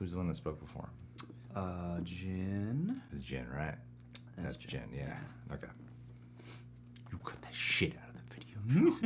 Who's the one that spoke before? Jin. It's Jin, right? That's Jin, yeah. Okay. You cut that shit out of the video.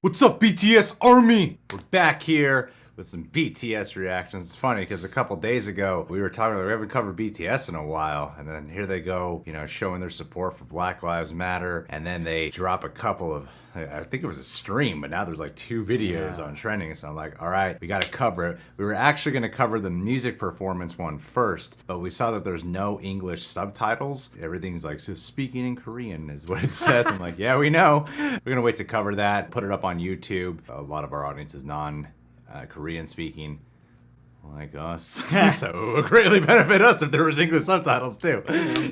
What's up, BTS Army? We're back here with some BTS reactions. It's funny because a couple days ago we were talking about we haven't covered BTS in a while, and then here they go, you know, showing their support for Black Lives Matter, and then they drop a couple of, I think it was a stream, but now there's like 2 videos on trending, so I'm like, all right, we gotta cover it. We were actually gonna cover the music performance one first, but we saw that there's no English subtitles. Everything's like just speaking in Korean is what it says. I'm like, yeah, we know. We're gonna wait to cover that, put it up on YouTube. A lot of our audience is non-Korean speaking, like us, so it would greatly benefit us if there was English subtitles too.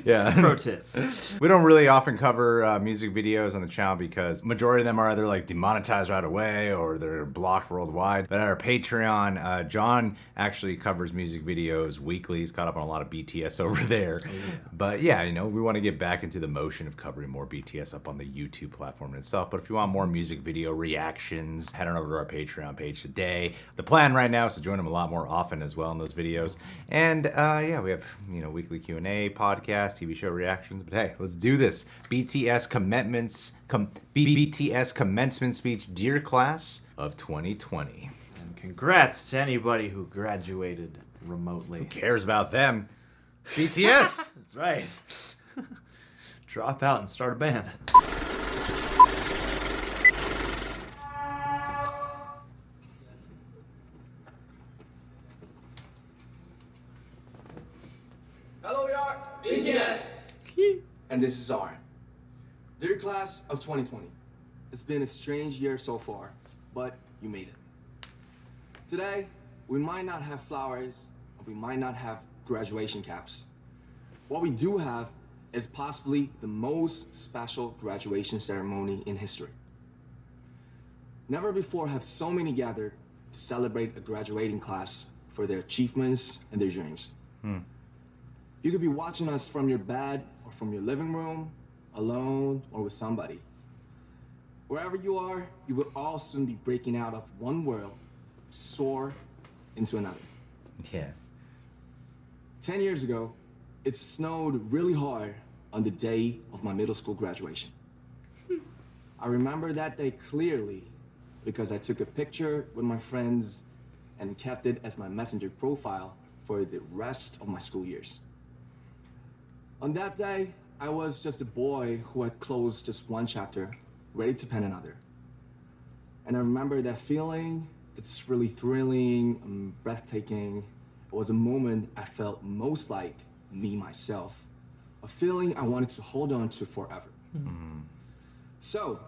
Yeah. Pro tits. We don't really often cover music videos on the channel because majority of them are either like demonetized right away or they're blocked worldwide. But at our Patreon, John actually covers music videos weekly. He's caught up on a lot of BTS over there. But yeah, you know, we want to get back into the motion of covering more BTS up on the YouTube platform itself. But if you want more music video reactions, head on over to our Patreon page today. The plan right now is to join them a lot more often as well in those videos, and yeah, we have, you know, weekly Q&A, podcast, TV show reactions. But hey, let's do this. BTS Commencement Speech, Dear Class of 2020. And congrats to anybody who graduated remotely. Who cares about them? It's BTS. That's right. Drop out and start a band. Hello, we are BTS! And this is our Dear Class of 2020. It's been a strange year so far, but you made it. Today, we might not have flowers, and we might not have graduation caps. What we do have is possibly the most special graduation ceremony in history. Never before have so many gathered to celebrate a graduating class for their achievements and their dreams. You could be watching us from your bed or from your living room, alone or with somebody. Wherever you are, you will all soon be breaking out of one world, soar into another. Yeah. 10 years ago, it snowed really hard on the day of my middle school graduation. I remember that day clearly because I took a picture with my friends and kept it as my messenger profile for the rest of my school years. On that day, I was just a boy who had closed just one chapter, ready to pen another. And I remember that feeling. It's really thrilling and breathtaking. It was a moment I felt most like me myself, a feeling I wanted to hold on to forever. So,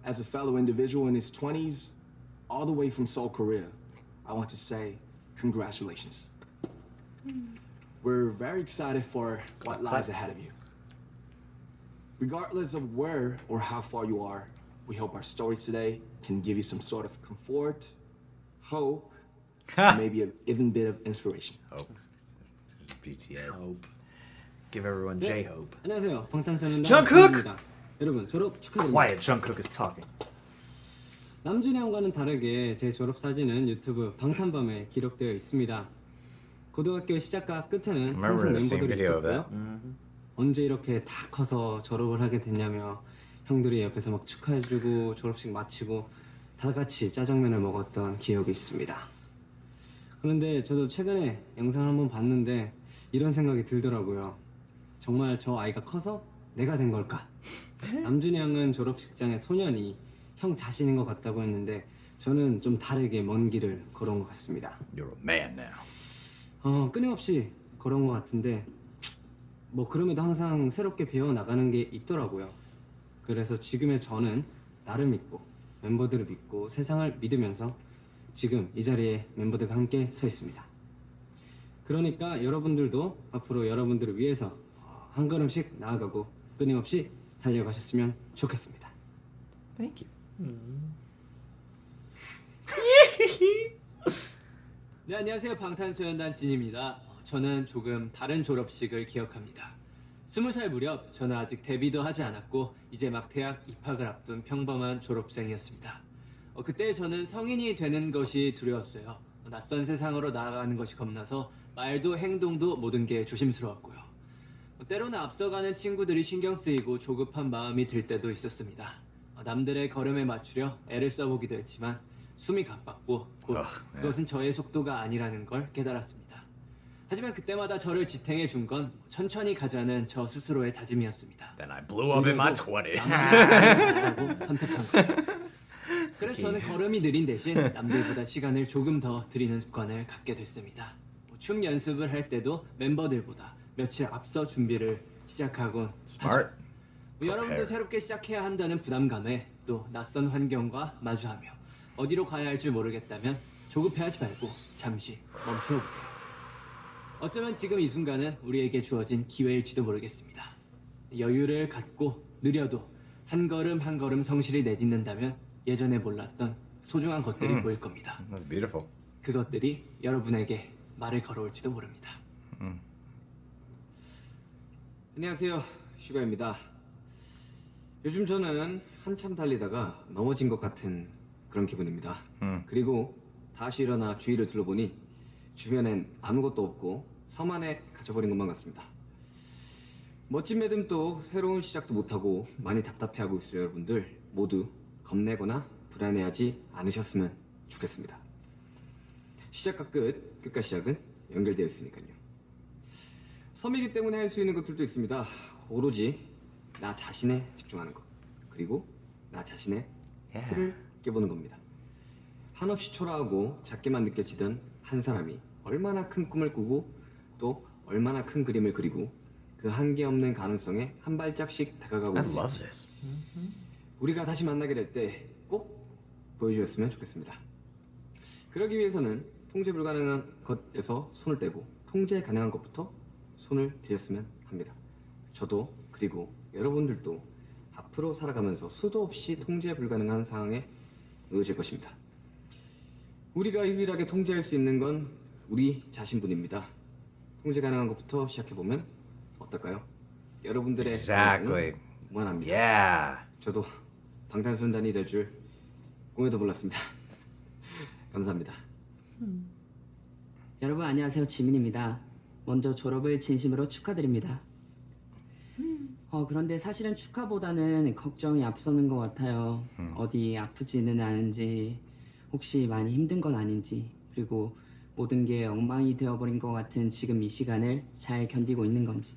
as a fellow individual in his 20s, all the way from Seoul, Korea, I want to say congratulations. We're very excited for what lies ahead of you. Regardless of where or how far you are, we hope our stories today can give you some sort of comfort, hope, and maybe an even bit of inspiration. Hope. BTS. Hope. Give everyone J-Hope. 안녕하세요. 방탄소년단 Jungkook! 입니다. 여러분 졸업 축하드립니다. Quiet, Jungkook is talking. 남준이 형과는 다르게 제 졸업 사진은 유튜브 방탄밤에 기록되어 있습니다. 고등학교 시작과 끝에는 항상 멤버들이 있었고요. 언제 이렇게 다 커서 졸업을 하게 됐냐며 형들이 옆에서 막 축하해주고 졸업식 마치고 다 같이 짜장면을 먹었던 기억이 있습니다. 그런데 저도 최근에 영상을 한번 봤는데 이런 생각이 들더라고요. 정말 저 아이가 커서 내가 된 걸까? 남준이 형은 졸업식장의 소년이 형 자신인 것 같다고 했는데 저는 좀 다르게 먼 길을 걸어온 것 같습니다. You're a man now. 끊임없이 걸어온 것 같은데 뭐 그럼에도 항상 새롭게 배워나가는 게 있더라고요. 그래서 지금의 저는 나를 믿고 멤버들을 믿고 세상을 믿으면서 지금 이 자리에 멤버들과 함께 서 있습니다. 그러니까 여러분들도 앞으로 여러분들을 위해서 한 걸음씩 나아가고 끊임없이 달려가셨으면 좋겠습니다. Thank you. 네, 안녕하세요. 방탄소년단 진입니다. 저는 조금 다른 졸업식을 기억합니다. 20살 무렵 저는 아직 데뷔도 하지 않았고 이제 막 대학 입학을 앞둔 평범한 졸업생이었습니다. 그때 저는 성인이 되는 것이 두려웠어요. 낯선 세상으로 나아가는 것이 겁나서 말도 행동도 모든 게 조심스러웠고요. 때로는 앞서가는 친구들이 신경 쓰이고 조급한 마음이 들 때도 있었습니다. 남들의 걸음에 맞추려 애를 써보기도 했지만 숨이 가빴고 곧 그것은 저의 속도가 아니라는 걸 깨달았습니다. 하지만 그때마다 저를 지탱해 준 건 천천히 가자는 저 스스로의 다짐이었습니다. Then I blew up in my 20s. 선택한 거죠. 그래서 저는 걸음이 느린 대신 남들보다 시간을 조금 더 들이는 습관을 갖게 됐습니다. 춤 연습을 할 때도 멤버들보다 며칠 앞서 준비를 시작하곤 Smart. 하죠. 여러분도 새롭게 시작해야 한다는 부담감에 또 낯선 환경과 마주하며 어디로 가야 할지 모르겠다면 조급해하지 말고 잠시 멈춰보세요. 어쩌면 지금 이 순간은 우리에게 주어진 기회일지도 모르겠습니다. 여유를 갖고 느려도 한 걸음 한 걸음 성실히 내딛는다면 예전에 몰랐던 소중한 것들이 보일 겁니다. That's beautiful. 그것들이 여러분에게 말을 걸어올지도 모릅니다. 안녕하세요, 슈가입니다. 요즘 저는 한참 달리다가 넘어진 것 같은 그런 기분입니다. 그리고 다시 일어나 주위를 둘러보니 주변엔 아무것도 없고 섬 안에 갇혀버린 것만 같습니다. 멋진 매듭도 새로운 시작도 못하고 많이 답답해하고 있을 여러분들 모두 겁내거나 불안해하지 않으셨으면 좋겠습니다. 시작과 끝과 시작은 연결되어 있으니까요. 섬이기 때문에 할 수 있는 것들도 있습니다. 오로지 나 자신에 집중하는 것, 그리고 나 자신의 틀을 깨보는 겁니다. 한없이 초라하고 작게만 느껴지던 한 사람이 얼마나 큰 꿈을 꾸고 또 얼마나 큰 그림을 그리고 그 한계 없는 가능성에 한 발짝씩 다가가고 I 있습니다. love this. 우리가 다시 만나게 될 때 꼭 보여주었으면 좋겠습니다. 그러기 위해서는 통제 불가능한 것에서 손을 떼고 통제 가능한 것부터 손을 들였으면 합니다. 저도 그리고 여러분들도 앞으로 살아가면서 수도 없이 통제 불가능한 상황에 놓여질 것입니다. 우리가 유일하게 통제할 수 있는 건 우리 자신뿐입니다. 통제 가능한 것부터 시작해보면 어떨까요? 여러분들의 Exactly. 무한합니다. Yeah. 저도 방탄소년단이 될 줄 꿈에도 몰랐습니다. 감사합니다. 여러분 안녕하세요, 지민입니다. 먼저 졸업을 진심으로 축하드립니다. 그런데 사실은 축하보다는 걱정이 앞서는 것 같아요. 어디 아프지는 않은지, 혹시 많이 힘든 건 아닌지, 그리고 모든 게 엉망이 되어버린 것 같은 지금 이 시간을 잘 견디고 있는 건지,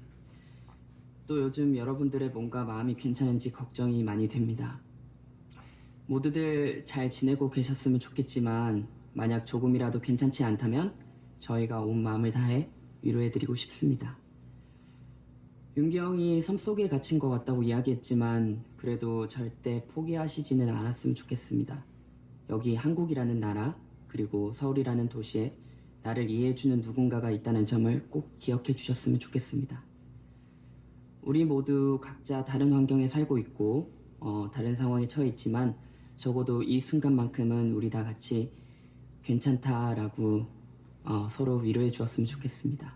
또 요즘 여러분들의 몸과 마음이 괜찮은지 걱정이 많이 됩니다. 모두들 잘 지내고 계셨으면 좋겠지만 만약 조금이라도 괜찮지 않다면 저희가 온 마음을 다해 위로해드리고 싶습니다. 윤기 형이 섬 속에 갇힌 것 같다고 이야기했지만 그래도 절대 포기하시지는 않았으면 좋겠습니다. 여기 한국이라는 나라 그리고 서울이라는 도시에 나를 이해해주는 누군가가 있다는 점을 꼭 기억해 주셨으면 좋겠습니다. 우리 모두 각자 다른 환경에 살고 있고 다른 상황에 처해 있지만 적어도 이 순간만큼은 우리 다 같이 괜찮다라고 서로 위로해 주었으면 좋겠습니다.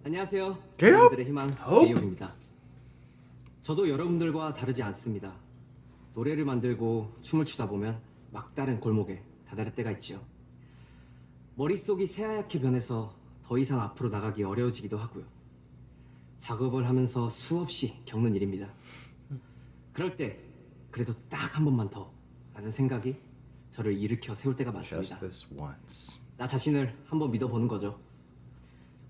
안녕하세요. 제이홉! 여러분들의 희망 제이홉입니다. 저도 여러분들과 다르지 않습니다. 노래를 만들고 춤을 추다 보면 막다른 골목에 다다를 때가 있지요. 머릿속이 새하얗게 변해서 더 이상 앞으로 나가기 어려워지기도 하고요. 작업을 하면서 수없이 겪는 일입니다. 그럴 때 그래도 딱 한 번만 더 라는 생각이 저를 일으켜 세울 때가 Just 많습니다. this once. 나 자신을 한번 믿어보는 거죠.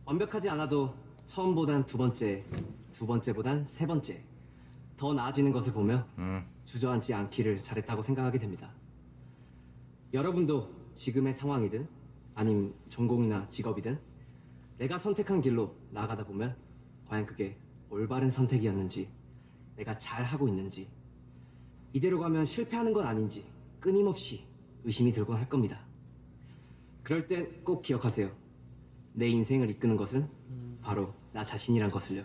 완벽하지 않아도 처음보단 두 번째, 두 번째보단 세 번째 더 나아지는 것을 보며 주저앉지 않기를 잘했다고 생각하게 됩니다. 여러분도 지금의 상황이든 아님 전공이나 직업이든 내가 선택한 길로 나아가다 보면 과연 그게 올바른 선택이었는지 내가 잘하고 있는지 이대로 가면 실패하는 건 아닌지 끊임없이 의심이 들곤 할 겁니다. 그럴 땐 꼭 기억하세요. 내 인생을 이끄는 것은 바로 나 자신이란 것을요.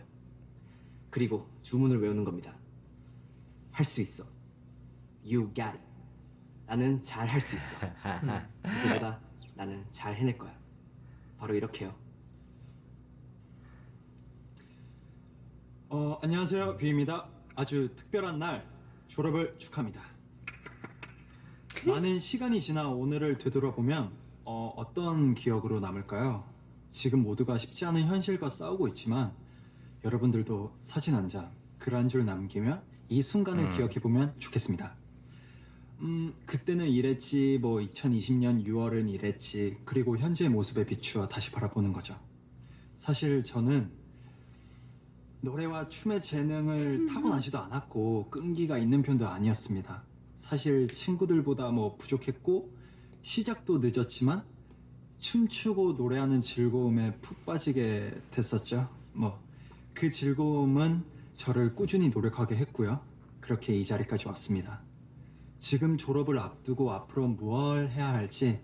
그리고 주문을 외우는 겁니다. 할 수 있어. You got it. 나는 잘 할 수 있어. 누구보다 나는 잘 해낼 거야. 바로 이렇게요. 안녕하세요, 비입니다. 아주 특별한 날 졸업을 축하합니다. 많은 시간이 지나 오늘을 되돌아보면 어떤 기억으로 남을까요? 지금 모두가 쉽지 않은 현실과 싸우고 있지만 여러분들도 사진 한 장, 글 한 줄 남기며 이 순간을 기억해보면 좋겠습니다. 그때는 이랬지, 2020년 6월은 이랬지, 그리고 현재의 모습에 비추어 다시 바라보는 거죠. 사실 저는 노래와 춤의 재능을 타고나지도 않았고 끈기가 있는 편도 아니었습니다. 사실 친구들보다 부족했고 시작도 늦었지만 춤추고 노래하는 즐거움에 푹 빠지게 됐었죠. 그 즐거움은 저를 꾸준히 노력하게 했고요. 그렇게 이 자리까지 왔습니다. 지금 졸업을 앞두고 앞으로 무엇을 해야 할지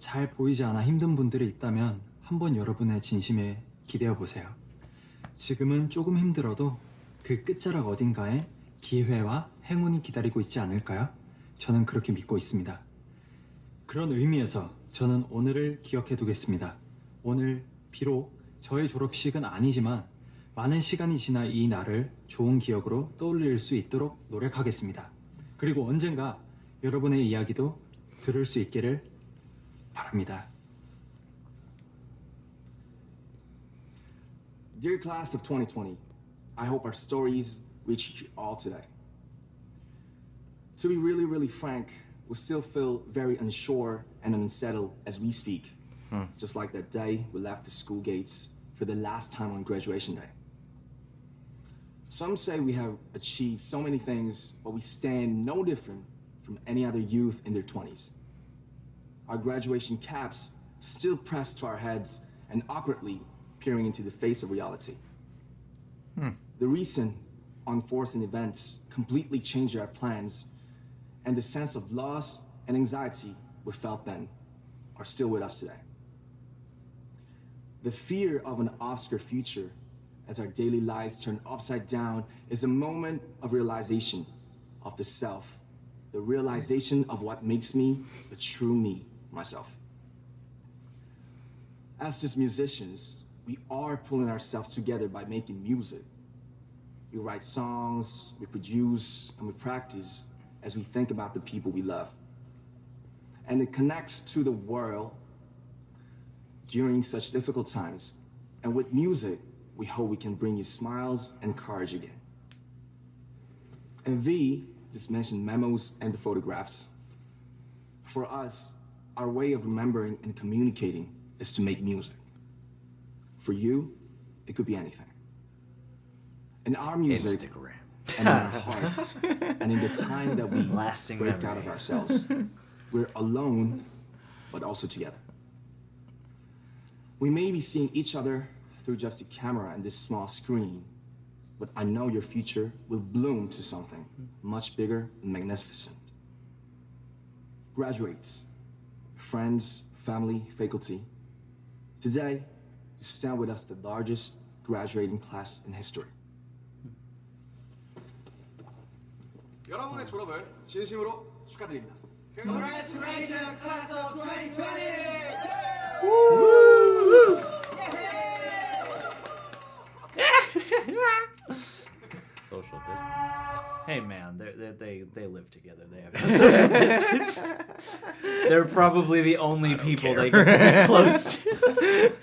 잘 보이지 않아 힘든 분들이 있다면 한번 여러분의 진심에 기대어 보세요. 지금은 조금 힘들어도 그 끝자락 어딘가에 기회와 행운이 기다리고 있지 않을까요? 저는 그렇게 믿고 있습니다. 그런 의미에서 저는 오늘을 기억해 두겠습니다. 오늘 비록 저의 졸업식은 아니지만 많은 시간이 지나 이 날을 좋은 기억으로 떠올릴 수 있도록 노력하겠습니다. 그리고 언젠가 여러분의 이야기도 들을 수 있기를 바랍니다. Dear class of 2020, I hope our stories reach you all today. To be really, really frank, we still feel very unsure and unsettled as we speak. Just like that day we left the school gates for the last time on graduation day. Some say we have achieved so many things, but we stand no different from any other youth in their 20s. Our graduation caps still pressed to our heads and awkwardly peering into the face of reality. The recent unforeseen events completely changed our plans, and the sense of loss and anxiety we felt then are still with us today. The fear of an obscure future as our daily lives turn upside down is a moment of realization of the self, the realization of what makes me a true me, myself. As just musicians, we are pulling ourselves together by making music. We write songs, we produce, and we practice as we think about the people we love. And it connects to the world during such difficult times. And with music, we hope we can bring you smiles and courage again. And V just mentioned memos and the photographs. For us, our way of remembering and communicating is to make music. For you, it could be anything. In our music, Instagram. and in our hearts, and in the time that we Lasting break memory. out of ourselves, we're alone, but also together. We may be seeing each other through just a camera and this small screen, but I know your future will bloom to something much bigger and magnificent. Graduates, friends, family, faculty, today, you stand with us the largest graduating class in history. 여러분의 졸업을 진심으로 축하드립니다. Congratulations, class of 2020! Social distance. Hey man, they live together. They have no social distance. They're probably the only people they get to be close to.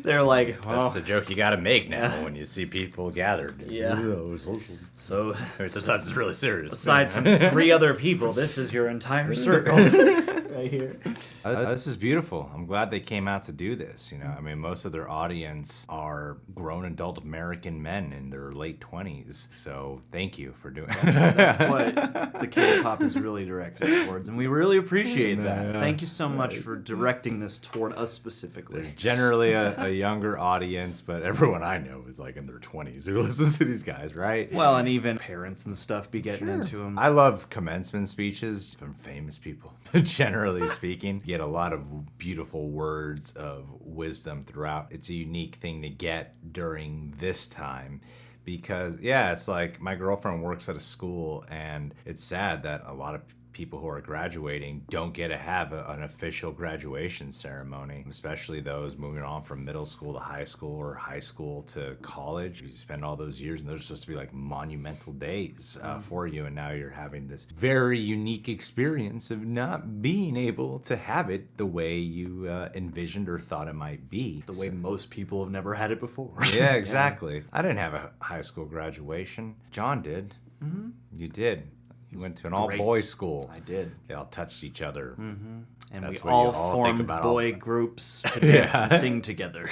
They're like, That's the joke you gotta make now when you see people gathered. Yeah. Social. So I mean, sometimes it's really serious. aside from 3 other people, this is your entire circle right here. This is beautiful. I'm glad they came out to do this. I mean, most of their audience are grown adult American men in their late 20s. So thank you for doing That's what the K-pop is really directed towards, and we really appreciate that. Thank you so much for directing this toward us specifically. Generally a younger audience, but everyone I know is like in their 20s who listens to these guys, right? Well, and even parents and stuff be getting into them. I love commencement speeches from famous people. Generally speaking, you get a lot of beautiful words of wisdom throughout. It's a unique thing to get during this time because, it's like my girlfriend works at a school, and it's sad that a lot of people who are graduating don't get to have an official graduation ceremony, especially those moving on from middle school to high school or high school to college. You spend all those years and those are supposed to be like monumental days for you, and now you're having this very unique experience of not being able to have it the way you envisioned or thought it might be. The way most people have never had it before. Yeah, exactly. I didn't have a high school graduation. John did. Mm-hmm. You did. You went to an all-boys school. I did. They all touched each other. Mm-hmm. And That's we what you all formed think about boy groups to dance and sing together.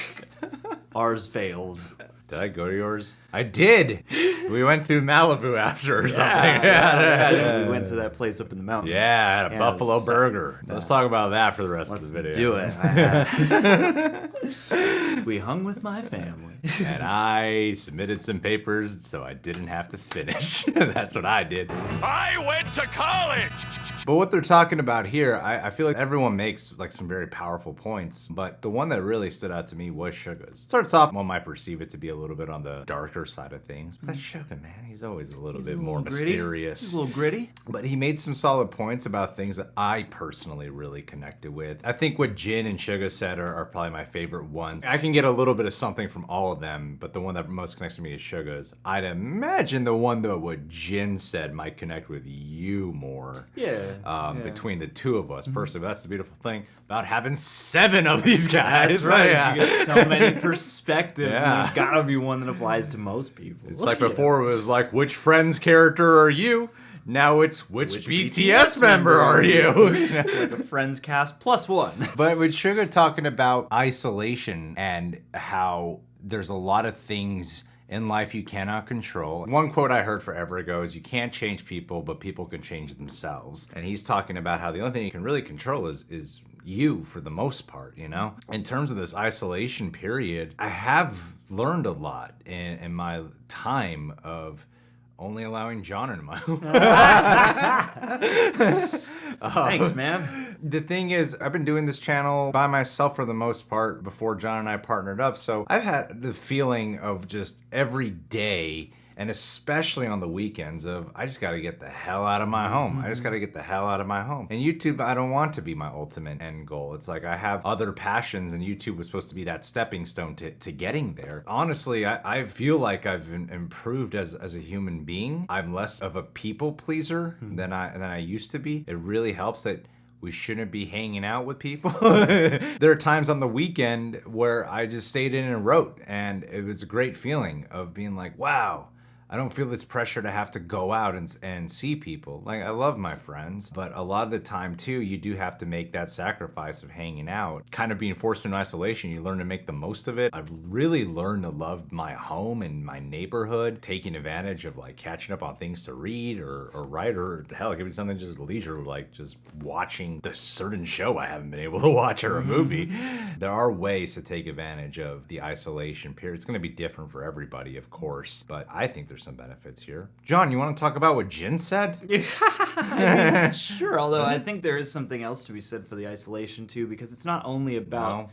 Ours failed. Did I go to yours? I did. We went to Malibu after or something. Yeah. We went to that place up in the mountains. Yeah, I had a buffalo burger. Let's talk about that for the rest of the video. Do it. We hung with my family. And I submitted some papers so I didn't have to finish. That's what I did. I went to college! But what they're talking about here, I feel like everyone makes like some very powerful points, but the one that really stood out to me was Suga's. Starts off, one might perceive it to be a little bit on the darker side of things, but that's Suga, man. He's always a little bit more mysterious. He's a little gritty. But he made some solid points about things that I personally really connected with. I think what Jin and Suga said are probably my favorite ones. I can get a little bit of something from all of them, but the one that most connects to me is Suga's. I'd imagine the one that what Jin said might connect with you more. Yeah. Between the two of us, personally. But that's the beautiful thing about having 7 of these guys. That's right. Yeah. You get so many perspectives, and there's gotta be one that applies to most people. It's like before it was like, which Friends character are you? Now it's which BTS member are you? Like a Friends cast plus one. But with Suga talking about isolation and how there's a lot of things in life you cannot control. One quote I heard forever ago is, you can't change people, but people can change themselves. And he's talking about how the only thing you can really control is you for the most part, you know? In terms of this isolation period, I have learned a lot in my time of only allowing John in my home. Thanks, man. The thing is, I've been doing this channel by myself for the most part before John and I partnered up, so I've had the feeling of just every day, and especially on the weekends, of I just gotta get the hell out of my home. I just gotta get the hell out of my home. And YouTube, I don't want to be my ultimate end goal. It's like I have other passions, and YouTube was supposed to be that stepping stone to getting there. Honestly, I feel like I've improved as a human being. I'm less of a people pleaser than I used to be. It really helps that we shouldn't be hanging out with people. There are times on the weekend where I just stayed in and wrote, and it was a great feeling of being like, wow, I don't feel this pressure to have to go out and see people. Like, I love my friends, but a lot of the time too, you do have to make that sacrifice of hanging out. Kind of being forced into isolation, you learn to make the most of it. I've really learned to love my home and my neighborhood, taking advantage of like catching up on things to read or write, or hell, it could be something just leisure, like just watching the certain show I haven't been able to watch, or a movie. There are ways to take advantage of the isolation period. It's gonna be different for everybody, of course, but I think there's some benefits here. John, you want to talk about what Jin said? I mean, sure, although I think there is something else to be said for the isolation too, because it's not only about... No.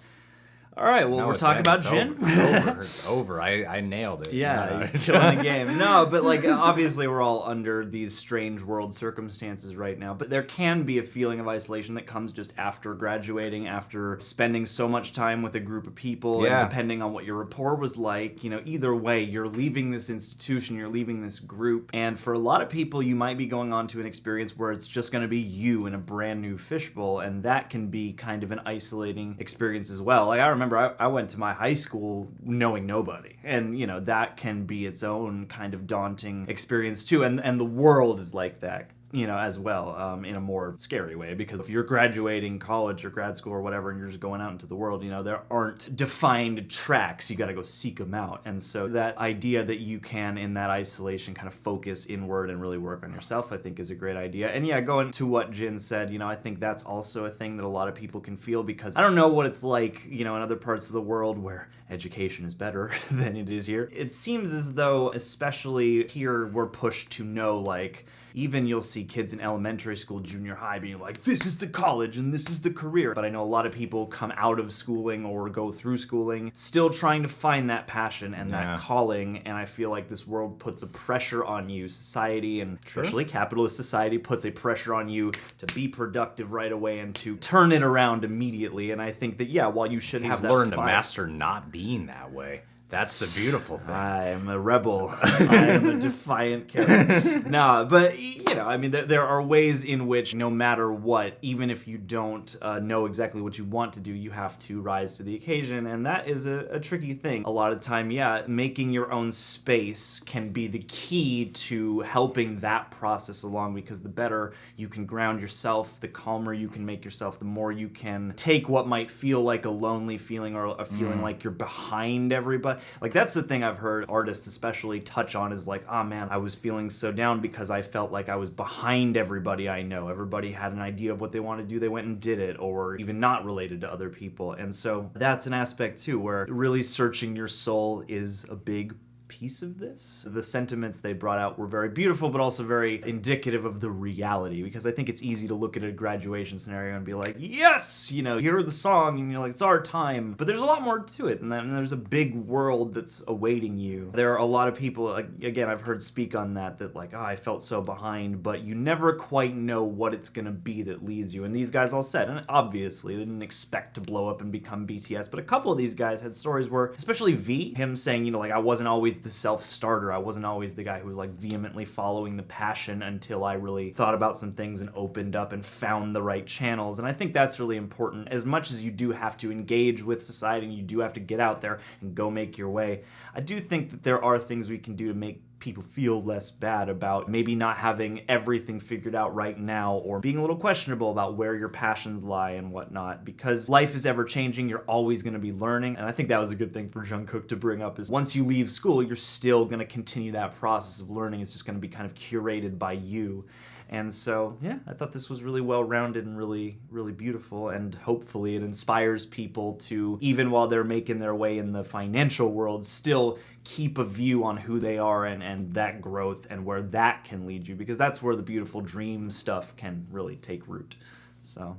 All right, well, we're talking about Jin. It's over. I nailed it. Yeah, you're killing the game. No, but like, obviously we're all under these strange world circumstances right now, but there can be a feeling of isolation that comes just after graduating, after spending so much time with a group of people, and depending on what your rapport was like, you know, either way, you're leaving this institution, you're leaving this group, and for a lot of people, you might be going on to an experience where it's just going to be you in a brand new fishbowl, and that can be kind of an isolating experience as well. Like, I remember I went to my high school knowing nobody, and you know, that can be its own kind of daunting experience too, and the world is like that, you know, as well, in a more scary way, because if you're graduating college or grad school or whatever and you're just going out into the world, you know, there aren't defined tracks. You got to go seek them out. And so that idea that you can, in that isolation, kind of focus inward and really work on yourself, I think is a great idea. And yeah, going to what Jin said, you know, I think that's also a thing that a lot of people can feel, because I don't know what it's like, you know, in other parts of the world where education is better than it is here. It seems as though, especially here, we're pushed to know, like, Even you'll see kids in elementary school, junior high being like, this is the college and this is the career. But I know a lot of people come out of schooling or go through schooling still trying to find that passion and that calling, and I feel like this world puts a pressure on you, society, and especially capitalist society puts a pressure on you to be productive right away and to turn it around immediately. And I think that, yeah, while you should have learned to master not being that way. That's the beautiful thing. I am a rebel. I am a defiant character. No, but, you know, I mean, there are ways in which no matter what, even if you don't know exactly what you want to do, you have to rise to the occasion, and that is a tricky thing. A lot of time, yeah, making your own space can be the key to helping that process along, because the better you can ground yourself, the calmer you can make yourself, the more you can take what might feel like a lonely feeling or a feeling like you're behind everybody. Like, that's the thing I've heard artists especially touch on is like, oh man, I was feeling so down because I felt like I was behind everybody I know. Everybody had an idea of what they wanted to do, they went and did it, or even not related to other people. And so that's an aspect too, where really searching your soul is a big piece of this. The sentiments they brought out were very beautiful, but also very indicative of the reality, because I think it's easy to look at a graduation scenario and be like, yes, you know, hear the song, and you're like, it's our time. But there's a lot more to it than that, and there's a big world that's awaiting you. There are a lot of people, again, I've heard speak on that like, oh, I felt so behind, but you never quite know what it's gonna be that leads you. And these guys all said, and obviously they didn't expect to blow up and become BTS, but a couple of these guys had stories where, especially V, him saying, you know, like, I wasn't always the self-starter. I wasn't always the guy who was like vehemently following the passion until I really thought about some things and opened up and found the right channels. And I think that's really important. As much as you do have to engage with society and you do have to get out there and go make your way, I do think that there are things we can do to make people feel less bad about maybe not having everything figured out right now, or being a little questionable about where your passions lie and whatnot, because life is ever changing. You're always going to be learning, and I think that was a good thing for Jungkook to bring up, is once you leave school, you're still going to continue that process of learning. It's just going to be kind of curated by you. And so, yeah, I thought this was really well-rounded and really, really beautiful, and hopefully it inspires people to, even while they're making their way in the financial world, still keep a view on who they are and that growth and where that can lead you, because that's where the beautiful dream stuff can really take root. So,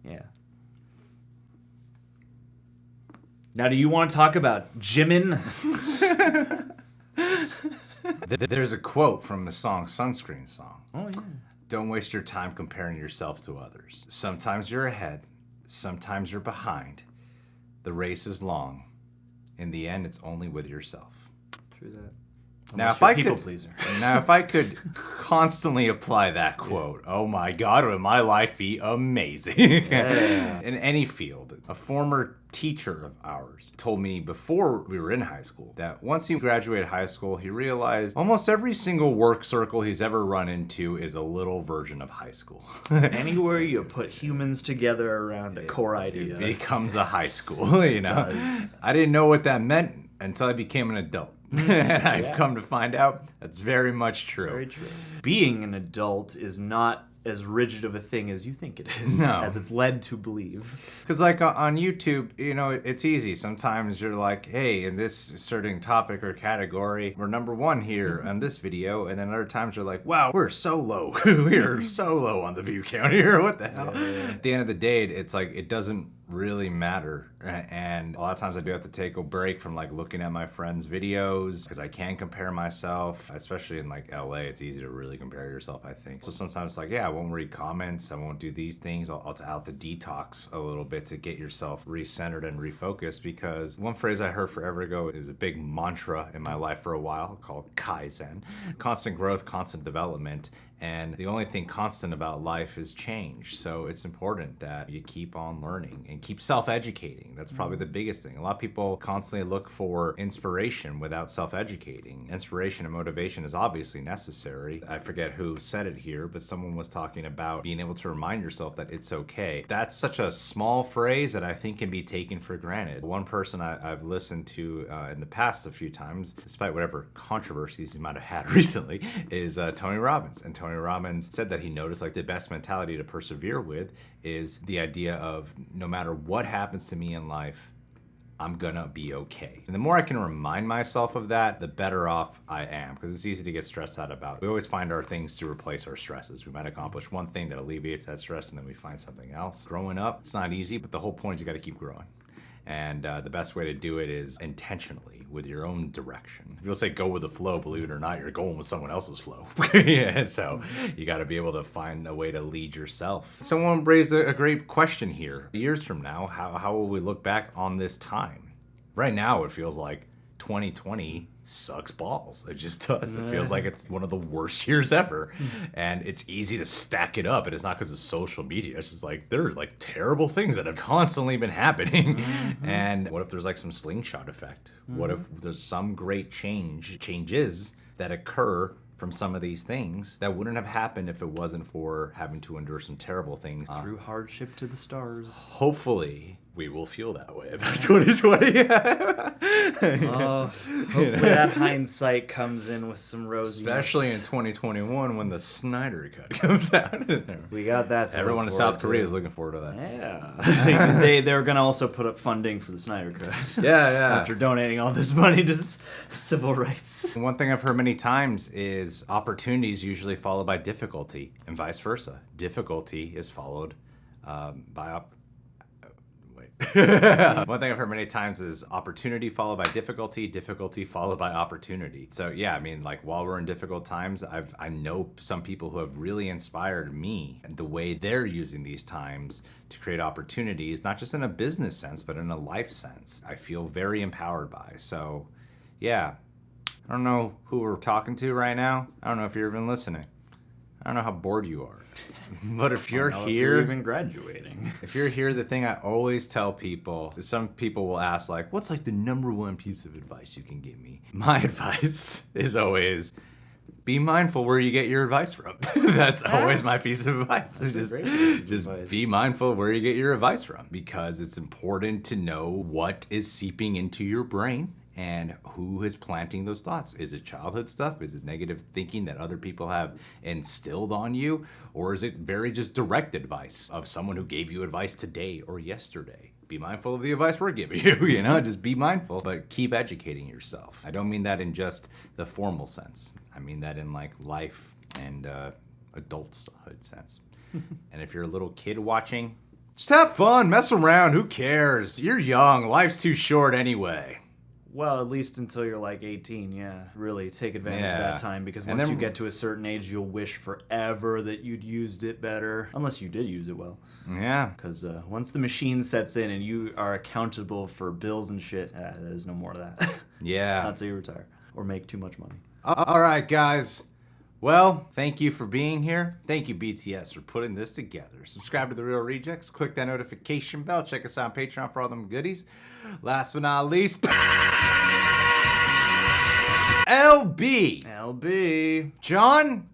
yeah. Now, do you want to talk about Jimin? There's a quote from the song Sunscreen Song. Oh, yeah. Don't waste your time comparing yourself to others. Sometimes you're ahead, sometimes you're behind. The race is long. In the end, it's only with yourself. True that. Now, if I could constantly apply that quote, oh my God, would my life be amazing. Yeah. In any field. A former teacher of ours told me before we were in high school that once he graduated high school, he realized almost every single work circle he's ever run into is a little version of high school. Anywhere you put humans together around a core idea, it becomes a high school, you know? I didn't know what that meant until I became an adult. And I've come to find out that's very much true. Very true. Being an adult is not as rigid of a thing as you think it is, no. As it's led to believe. Because like on YouTube, you know, it's easy. Sometimes you're like, hey, in this certain topic or category, we're number one here on this video. And then other times you're like, wow, we're so low. We're so low on the view count here. What the hell? Yeah. At the end of the day, it's like, it doesn't really matter. And a lot of times I do have to take a break from like looking at my friends' videos, because I can compare myself, especially in like LA. It's easy to really compare yourself, I think. So sometimes like, yeah, I won't read comments, I won't do these things. I'll have to detox a little bit to get yourself recentered and refocused, because one phrase I heard forever ago, it was a big mantra in my life for a while, called Kaizen. Constant growth, constant development. And the only thing constant about life is change. So it's important that you keep on learning and keep self-educating. That's probably the biggest thing. A lot of people constantly look for inspiration without self-educating. Inspiration and motivation is obviously necessary. I forget who said it here, but someone was talking about being able to remind yourself that it's okay. That's such a small phrase that I think can be taken for granted. One person I've listened to in the past a few times, despite whatever controversies he might have had recently, is Tony Robbins. And Tony Robbins said that he noticed like the best mentality to persevere with is the idea of no matter what happens to me in life, I'm gonna be okay. And the more I can remind myself of that, the better off I am, because it's easy to get stressed out about. We always find our things to replace our stresses. We might accomplish one thing that alleviates that stress, and then we find something else. Growing up, it's not easy, but the whole point is you gotta keep growing. And the best way to do it is intentionally, with your own direction. If you'll say go with the flow, believe it or not, you're going with someone else's flow. Yeah, so you got to be able to find a way to lead yourself. Someone raised a great question here. Years from now, how will we look back on this time? Right now, it feels like 2020 sucks balls. It just does. It feels like it's one of the worst years ever. And it's easy to stack it up. And it's not because of social media. It's just like, there are like terrible things that have constantly been happening. And what if there's like some slingshot effect? What if there's some great changes that occur from some of these things that wouldn't have happened if it wasn't for having to endure some terrible things. Through hardship to the stars. Hopefully, we will feel that way about 2020. Hopefully that hindsight comes in with some rosy. Especially in 2021 when the Snyder Cut comes out. We got that. Everyone in South Korea is looking forward to that. Yeah. They're going to also put up funding for the Snyder Cut. Yeah. After donating all this money to civil rights. One thing I've heard many times is opportunities usually followed by difficulty, and vice versa. Difficulty is followed by One thing I've heard many times is opportunity followed by difficulty, difficulty followed by opportunity. So yeah, I mean, like while we're in difficult times, I know some people who have really inspired me and the way they're using these times to create opportunities, not just in a business sense, but in a life sense. I feel very empowered by. So yeah, I don't know who we're talking to right now. I don't know if you're even listening. I don't know how bored you are. But if you're here, if you're even graduating. If you're here, the thing I always tell people, some people will ask like, what's like the number one piece of advice you can give me? My advice is always be mindful where you get your advice from. That's always my piece of advice. Just be mindful where you get your advice from, because it's important to know what is seeping into your brain and who is planting those thoughts. Is it childhood stuff? Is it negative thinking that other people have instilled on you? Or is it very just direct advice of someone who gave you advice today or yesterday? Be mindful of the advice we're giving you, just be mindful, but keep educating yourself. I don't mean that in just the formal sense. I mean that in like life and adulthood sense. And if you're a little kid watching, just have fun, mess around, who cares? You're young, life's too short anyway. Well, at least until you're like 18, yeah. Really take advantage of that time, because once you get to a certain age, you'll wish forever that you'd used it better. Unless you did use it well. Yeah. Because once the machine sets in and you are accountable for bills and shit, there's no more of that. Yeah. Not until you retire. Or make too much money. All right, guys. Well, thank you for being here. Thank you, BTS, for putting this together. Subscribe to The Real Rejects. Click that notification bell. Check us out on Patreon for all them goodies. Last but not least, LB. John?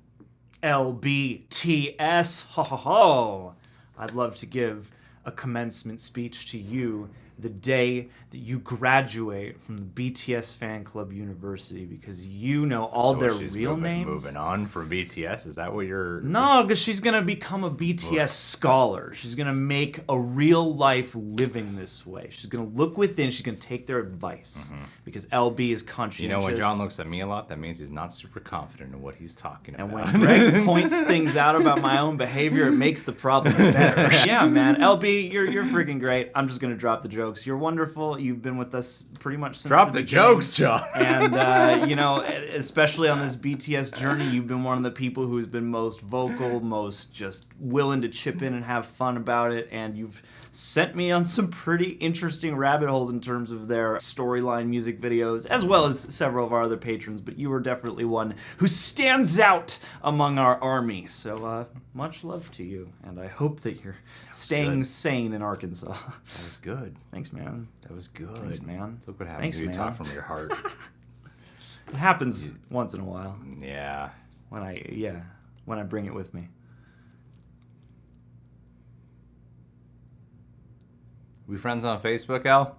LBTS. Ho ho ho. I'd love to give a commencement speech to you the day that you graduate from the BTS Fan Club University, because you know all their real names. Moving on from BTS? Is that what you're... No, because she's going to become a BTS scholar. She's going to make a real life living this way. She's going to look within. She's going to take their advice. Because LB is conscientious. You know, when John looks at me a lot, that means he's not super confident in what he's talking about. And when Greg points things out about my own behavior, it makes the problem better. Yeah, man. LB, you're freaking great. I'm just going to drop the jokes. You're wonderful. You've been with us pretty much since Drop the beginning. Jokes, John. And, especially on this BTS journey, you've been one of the people who's been most vocal, most just willing to chip in and have fun about it. And you've sent me on some pretty interesting rabbit holes in terms of their storyline music videos, as well as several of our other patrons. But you are definitely one who stands out among our army. So much love to you. And I hope that you're staying sane in Arkansas. That was good. Thanks, man. That was good. Thanks, man. Look what happens when you talk from your heart. It happens once in a while. Yeah. When I bring it with me. We friends on Facebook, Al?